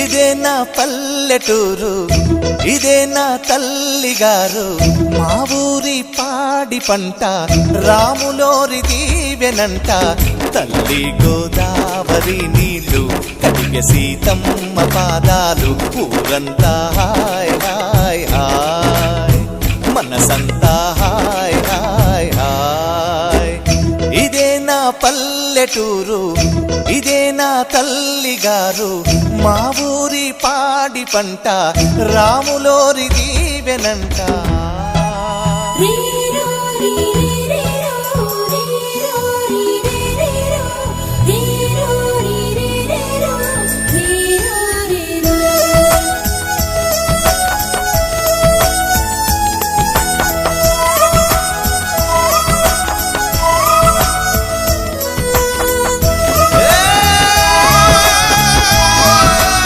ఇదే నా పల్లెటూరు, ఇదే నా తల్లిగారు, మా ఊరి పాడి పంట రాములోరి దీవెనంట. తల్లి గోదావరి నీళ్ళు కడిగ సీతమ్మ పాదాలు, ఊరంతా హాయ్ హాయ్ హాయ్, మనసంతా హాయ్ హాయ్ హాయ్. ఇదే నా పల్లెటూరు, ఇదే నా తల్లిగారు, మా ఊరి పాడి పంట రాములోరి దీవెనంట. రీ రీ రీ